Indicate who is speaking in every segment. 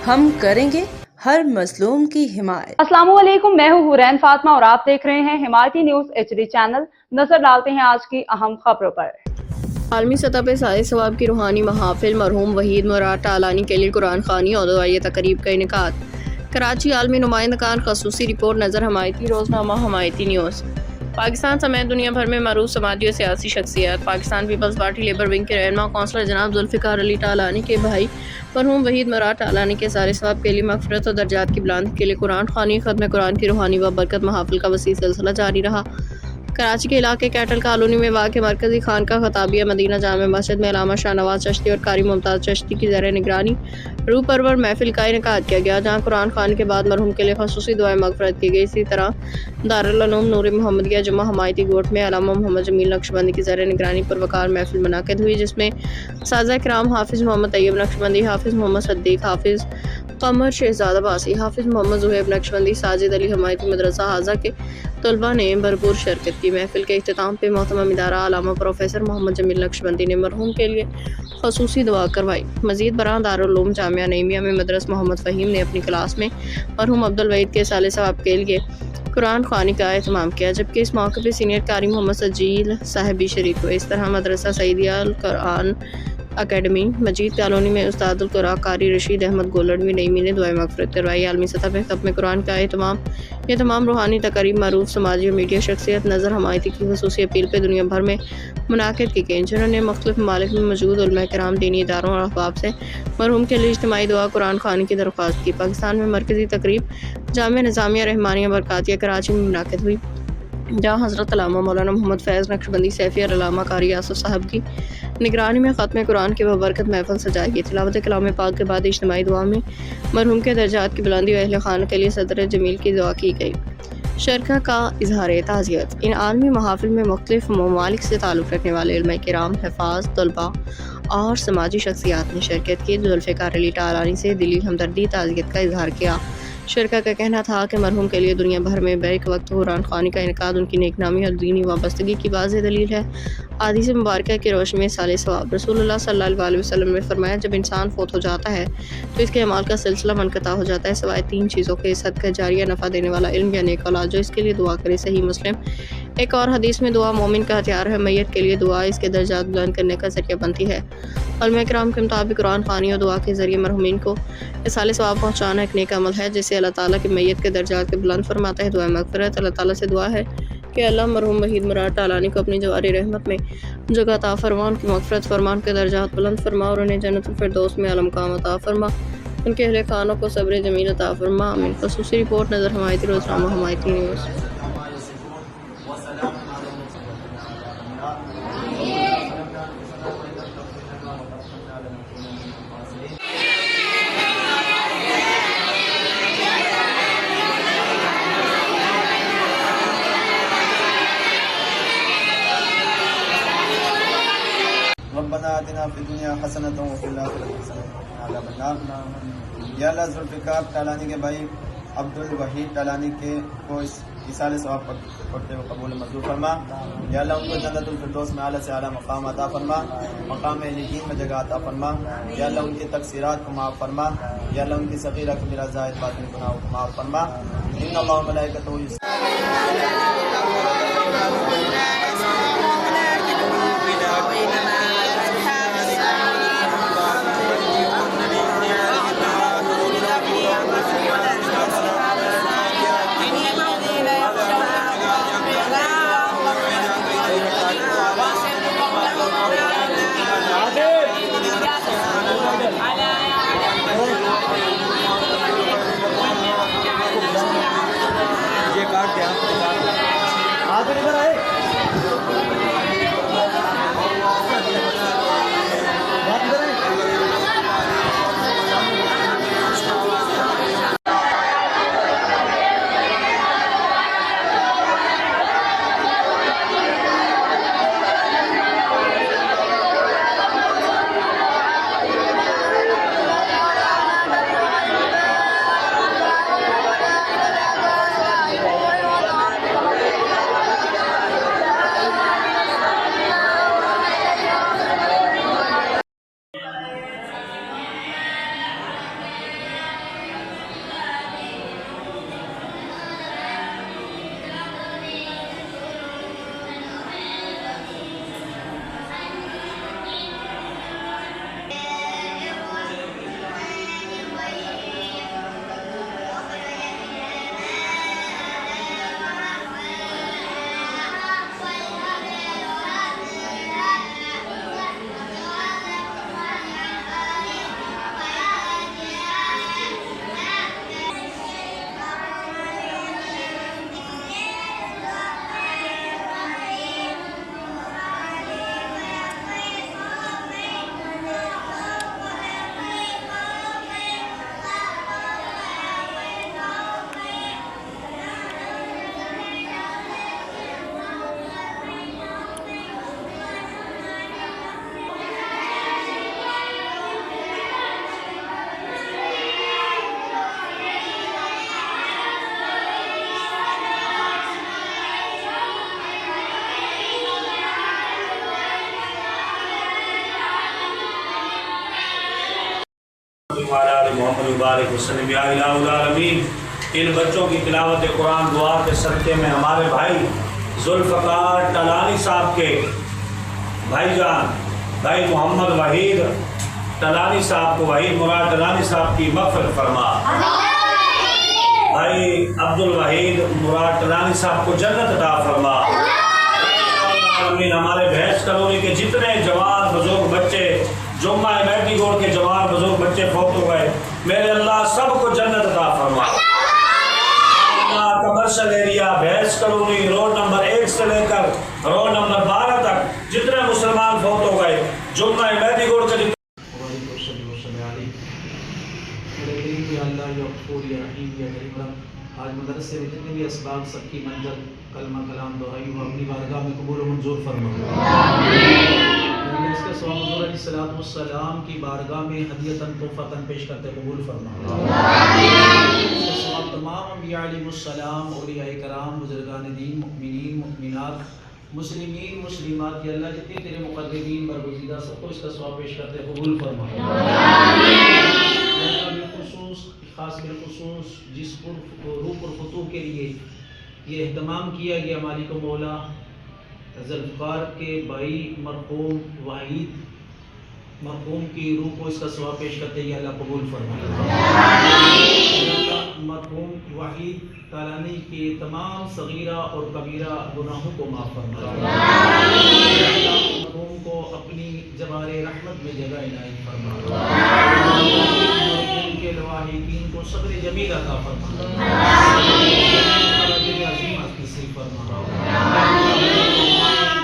Speaker 1: ہم کریں گے ہر مظلوم کی حمایت۔
Speaker 2: السلام علیکم، میں ہوں حورین فاطمہ اور آپ دیکھ رہے ہیں حمایتی نیوز HD چینل۔ نظر ڈالتے ہیں آج کی اہم خبروں پر۔
Speaker 3: عالمی سطح پہ سارے ثواب کی روحانی محافل مرحوم وحید مراد ٹالانی کے لیے قرآن خوانی اور دعائیہ تقریب کا انعقاد۔ کراچی عالمی نمائندگان خصوصی رپورٹ نظر حمایتی روزنامہ حمایتی نیوز۔ پاکستان سمیت دنیا بھر میں معروف سماجی اور سیاسی شخصیات پاکستان پیپلز پارٹی لیبر ونگ کے رہنما کونسلر جناب ذوالفقار علی ٹالانی کے بھائی مرحوم وحید مراد ٹالانی کے سارے ثواب کے لیے مغفرت اور درجات کی بلندی کے لیے قرآن خوانی، ختم قرآن کی روحانی و برکت محافل کا وسیع سلسلہ جاری رہا۔ کراچی کے علاقے کیٹل کالونی میں واقع مرکزی خانقاہ خطابیہ مدینہ جامع مسجد میں علامہ شاہ نواز چشتی اور قاری ممتاز چشتی کی زیر نگرانی روح پرور محفل کا انعقاد کیا گیا، جہاں قرآن خوانی کے بعد مرحوم کے لیے خصوصی دعائیں مغفرت کی گئی۔ اسی طرح دارالعلوم نور محمدیہ جمعہ حمایتی گوٹ میں علامہ محمد جمیل نقشبندی کی زیر نگرانی پر وقار محفل منعقد ہوئی، جس میں اساتذہ کرام حافظ محمد طیب نقشبندی، حافظ محمد صدیق، حافظ قمر شہزاد عباسی، حافظ محمد زہیب نقشبندی، ساجد علی حمایتی مدرسہ حاضہ کے طلباء نے بھرپور شرکت کی۔ محفل کے اختتام پہ محترم ادارہ علامہ پروفیسر محمد جمیل نقشبندی نے مرحوم کے لیے خصوصی دعا کروائی۔ مزید برآں دارالعلوم جامعہ نعیمیہ میں مدرس محمد فہیم نے اپنی کلاس میں مرحوم عبدالوحید کے سالِ ثواب کے لیے قرآن خوانی کا اہتمام کیا، جبکہ اس موقع پہ سینئر قاری محمد سجیل صاحب بھی شریک ہوئے۔ اس طرح مدرسہ سعیدیہ القرآن اکیڈمی مجید کالونی میں استاد القراء قاری رشید احمد گولڑوی نعیمی نے دعائیں مغفرت کروائی۔ عالمی سطح پہ ختم قرآن کا یہ تمام روحانی تقریب معروف سماجی اور میڈیا شخصیت نظر حمایتی کی خصوصی اپیل پہ دنیا بھر میں منعقد کی گئیں، جنہوں نے مختلف ممالک میں موجود علماء کرام، دینی اداروں اور احباب سے مرحوم کے لیے اجتماعی دعا قرآن خوانی کی درخواست کی۔ پاکستان میں مرکزی تقریب جامعہ نظامیہ رحمانیہ برکاتیہ کراچی میں منعقد ہوئی، جہاں حضرت علامہ مولانا محمد فیض نقشبندی سیفی اور علامہ قاری آصف صاحب کی نگرانی میں ختم قرآن کی ببرکت محفل سجائی گئی۔ تلاوت کلام پاک کے بعد اجتماعی دعا میں مرحوم کے درجات کی بلندی و اہل خانہ کے لیے صدر جمیل کی دعا کی گئی۔ شرکا کا اظہار تعزیت۔ ان عالمی محافل میں مختلف ممالک سے تعلق رکھنے والے علماء کرام، حفاظ، طلباء اور سماجی شخصیات نے شرکت کی۔ ذوالفقار علی ٹالانی سے دلی ہمدردی تعزیت کا اظہار کیا۔ شرکا کا کہنا تھا کہ مرحوم کے لیے دنیا بھر میں بیک وقت قرآن خوانی کا انعقاد ان کی نیک نامی اور دینی وابستگی کی واضح دلیل ہے۔ حدیث مبارکہ کی روشنی میں سالِ ثواب۔ رسول اللہ صلی اللہ علیہ وسلم نے فرمایا، جب انسان فوت ہو جاتا ہے تو اس کے اعمال کا سلسلہ منقطع ہو جاتا ہے سوائے 3 چیزوں کے: صدقہ جاریہ، نفع دینے والا علم یا نیک اولاد جو اس کے لیے دعا کرے۔ صحیح مسلم۔ ایک اور حدیث میں دعا مومن کا ہتھیار ہے، میت کے لیے دعا اس کے درجات بلند کرنے کا ذریعہ بنتی ہے۔ علماء کرام کے مطابق قرآن خوانی اور دعا کے ذریعے مرحومین کو ایصال ثواب پہنچانا ایک نیک عمل ہے، جس سے اللہ تعالیٰ کی میت کے درجات کے بلند فرماتا ہے۔ دعائیں مغفرت۔ اللہ تعالیٰ سے دعا ہے کہ اللہ مرحوم وحید مراد ٹالانی کو اپنی جواری رحمت میں جگہ عطا فرما، ان کی مغفرت فرما، ان کے درجات بلند فرما اور انہیں جنت الفردوس میں اعلی مقام عطا فرما، ان کے اہل خانوں کو صبر جمیل عطا فرما، آمین۔ خصوصی رپورٹ نظر حمایتی روزنامہ حمایتی نیوز۔
Speaker 4: ربنا آتنا فی الدنیا حسنۃ وفی الآخرۃ حسنۃ وقنا عذاب النار۔ یا اللہ، ذوالفقار ٹالانی کے بھائی عبدالوحید ٹالانی کو اس ایصال ثواب پڑھتے ہوئے قبول منظور فرما۔ یا اللہ، ان کو جنت الفردوس میں اعلیٰ سے اعلیٰ مقام عطا فرما، مقام علیین میں جگہ عطا فرما۔ یا اللہ، ان کی تقصیرات کو معاف فرما۔ یا اللہ، ان کی صغیرہ کبیرہ زائد باطنی گناہوں کو معاف فرما۔ ان اللہ و ملائکتہ یہ کاٹ دیا۔
Speaker 5: وعلی آل محمد وبارک وسلم یا الہ العالمین۔ ان بچوں کی تلاوت قرآن دعا کے صدقے میں ہمارے بھائی ذوالفقار ٹلانی صاحب کے بھائی جان بھائی محمد وحید ٹلانی صاحب کو، وحید مراد ٹلانی صاحب کی مغفرت فرما، بھائی عبدالوحید مراد ٹلانی صاحب کو جنت عطا فرما۔ ہمارے بھینس کالونی کے جتنے جوان بزرگ بچے، جمعہ میٹی گوڑ کے جوان بزرگ بچے فوت ہو گئے، میرے اللہ سب کو جنت عطا فرما۔ کمرشل ایریا بھینس کالونی روڈ نمبر 1 سے لے کر روڈ نمبر 12 تک جتنے مسلمان فوت ہو گئے، جمعہ میٹی گوڑ کے
Speaker 6: آج مدرسے میں جتنے بھی اسباب سب کی منزل کلمہ کلام دعائی وہ اپنی بارگاہ میں قبول و منظور فرما۔ اس کے سوا حضور علیہ السلام کی بارگاہ میں ہدیتاً تحفتاً پیش کرتے قبول فرما۔ اس کے سوا تمام انبیاء علیہ السلام، اولیاء کرام، بزرگان دین، مؤمنین مؤمنات، مسلمین مسلمات، یا اللہ جتنے تیرے مقربین برگزیدہ سب کو اس کا ثواب پیش کرتے قبول فرما۔ خاص بالخصوص جس روح پرفتوح کے لیے یہ اہتمام کیا گیا، مالک و مولا ذوالفقار کے بھائی مرحوم وحید مرحوم کی روح کو اس کا ثواب پیش کرتے ہیں، اللہ قبول فرما۔ مرحوم وحید ٹالانی کے تمام صغیرہ اور کبیرہ گناہوں کو معاف فرما۔ مرحوم کو اپنی جبار رحمت میں جگہ عنایت فرما۔ کے لواحقین کو صبر جمیل عطا فرما، عظیم نصیب فرما۔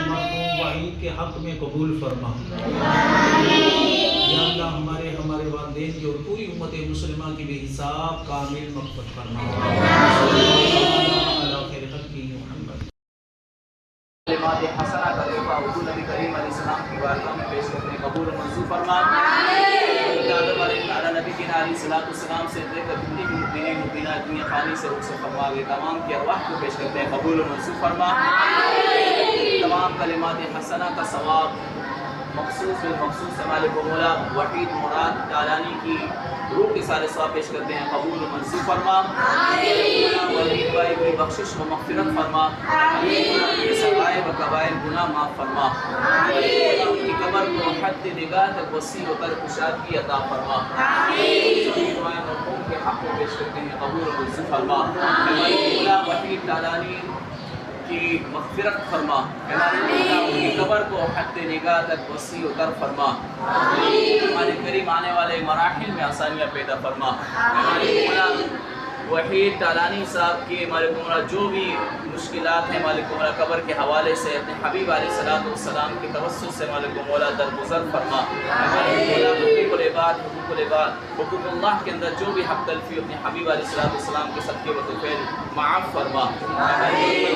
Speaker 6: مرحوم وحید کے حق میں قبول فرما۔ یا اللہ ہمارے والدین کی اور پوری امت مسلمہ کی بے حساب کامل مغفرت فرما۔ کلمات حسنہ کا تحفہ حضور نبی کریم علیہ السلام کی بارگاہ میں پیش کرنے قبول و منظور فرما۔ نبی کی علیہ السلام سے لے کر جتنی بھی مؤمنین مؤمنات دنیا فانی سے رخصت فرما گئے، تمام کی ارواح کو پیش کرتے ہیں قبول و منظور فرما۔ تمام کلمات حسنہ کا ثواب مخصوص مالک و مولا وحید مراد ٹالانی کی روح کے سارے ثواب پیش کرتے ہیں قبول و منظور فرما۔ وحید بھائی کی بخشش و مغفرت فرما، صغائر و کبائر گناہ معاف فرما، ان کی قبر کو حد نگاہ تک وسیع و تر کشادگی عطا فرما۔ مرحوم کے حق کو پیش کرتے ہیں قبول و منظور فرما۔ مولا وحید ٹالانی کی مغفرت فرما، ان کی قبر کو حد نگاہ تک وسیع و تر فرما، ہمارے قریب آنے والے مراحل میں آسانیاں پیدا فرما۔ مولا وحید ٹالانی صاحب کے مالک مولا جو بھی مشکلات ہیں مالک مولا قبر کے حوالے سے اپنے حبیب علیہ السلام کے توسل سے مالک مولا درگزر فرما۔ مالک مولا حقوق العباد حقوق اللہ کے اندر جو بھی حق تلفی اپنے حبیب علیہ السلام کے صدقے و توفیل معاف فرما۔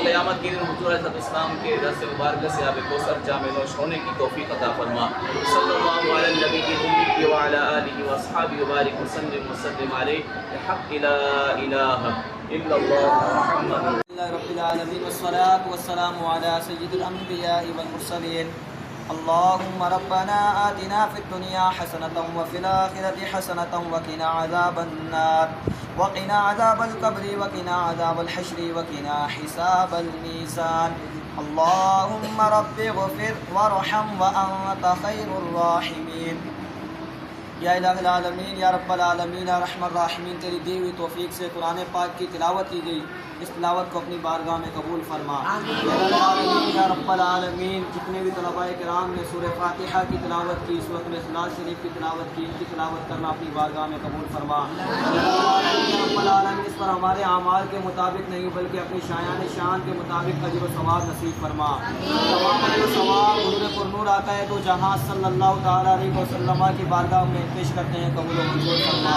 Speaker 6: قیامت کے دن حضور علیہ السلام کے دست مبارکہ سے آب کوثر جام نوش ہونے کی توفیق عطا فرما۔ صلی اللہ علی النبی الامی وعلی آلہ واصحابہ وبارک وسلم علیہ بحق لا الہ الا اللہ محمد
Speaker 7: رب العالمین والصلاة والسلام على سید الانبیاء والمرسلین۔ اللهم ربنا آتنا في الدنيا حسنة وفي الآخرة حسنة وقنا عذاب النار وقنا عذاب القبر وقنا عذاب الحشر وقنا حساب الميزان۔ اللهم رب اغفر وارحم وأنت خير الراحمين۔ یا الہ العالمین، یا رب العالمین، یا رحم الراحمین، تیری دی ہوئی توفیق سے قرآن پاک کی تلاوت کی گئی، اس تلاوت کو اپنی بارگاہ میں قبول فرما۔ یا الہ العالمین، یا رب العالمین، جتنے بھی طلباء کرام نے سورہ فاتحہ کی تلاوت کی، اس وقت میں اخلاص شریف کی تلاوت کی، ان کی تلاوت کرنا اپنی بارگاہ میں قبول فرما۔ یا رب العالمین، اس پر ہمارے اعمال کے مطابق نہیں بلکہ اپنی شایان شان کے مطابق اجر و ثواب نصیب فرما۔ تمام اجر و ثواب حضور پرنور آقا دو جہاں صلی اللہ تعالیٰ علیہ وسلم کی بارگاہ میں پیش کرتے ہیں، قبول و منظور فرما۔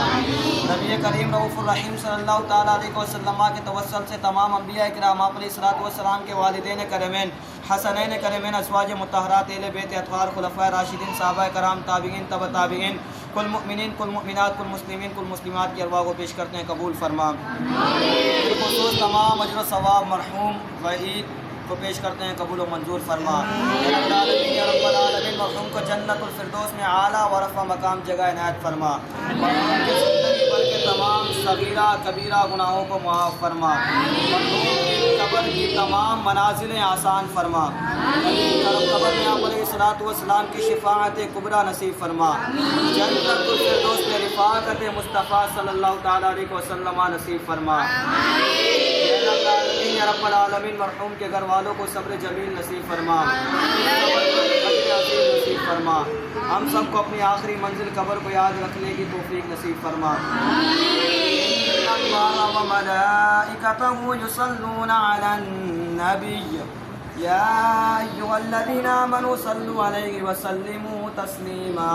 Speaker 7: نبی کریم رؤوف الرحیم صلی اللہ تعالیٰ علیہ وسلم کے توسل سے تمام انبیاء کرام علیہ السلام کے والدین کرمین، حسنین کرمین، ازواج مطہرات، اہل بیت اطہار، خلفاء راشدین، صحابہ کرام، تابعین، تبع تابعین، کل مؤمنین، کل مؤمنات، کل مسلمین، کل مسلمات کی ارواح کو پیش کرتے ہیں، قبول فرما۔ بالخصوص تمام اجر و ثواب مرحوم وحید کو پیش کرتے ہیں قبول و منظور فرما۔ یا رب العالمین یا رب العالمین مرحوم کو جنت الفردوس میں اعلیٰ و رفع مقام جگہ عنایت فرما۔ مرحوم کی زندگی بھر کے تمام صغیرہ کبیرہ گناہوں کو معاف فرما۔ مرحوم کی قبر کی تمام منازلیں آسان فرما۔ قبر میں آپ علیہ الصلوۃ والسلام کی شفاعت کبریٰ نصیب فرما۔ جنت الفردوس میں رفاقت مصطفیٰ صلی اللہ تعالیٰ علیہ وسلم نصیب فرما۔ یا رب العالمین مرحوم کے گھر والوں کو صبر جمیل نصیب فرما، اجر عظیم نصیب فرما۔ ہم سب کو اپنی آخری منزل قبر کو یاد رکھنے کی توفیق نصیب فرما۔ اللہ و ملائکتہ یصلون علی النبی یا ایھا الذین آمنوا صلوا علیہ وسلموا تسلیما۔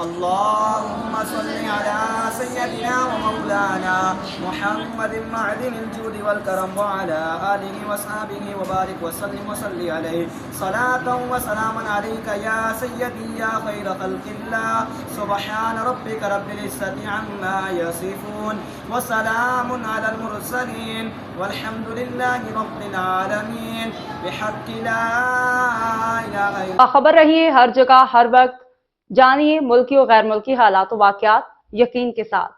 Speaker 7: اللهم صل على سيدنا ومولانا محمد معدن الجود والكرم وعلى آله وصحبه وبارك وسلم وصل عليه صلاة وسلاما عليك يا سيدي يا خير خلق الله سبحان ربك رب العزة عما يصفون وسلام على المرسلين والحمد لله رب العالمين بحق لا إله إلا
Speaker 2: خبر رہیے ہر جگہ ہر وقت، جانیے ملکی و غیر ملکی حالات و واقعات یقین کے ساتھ۔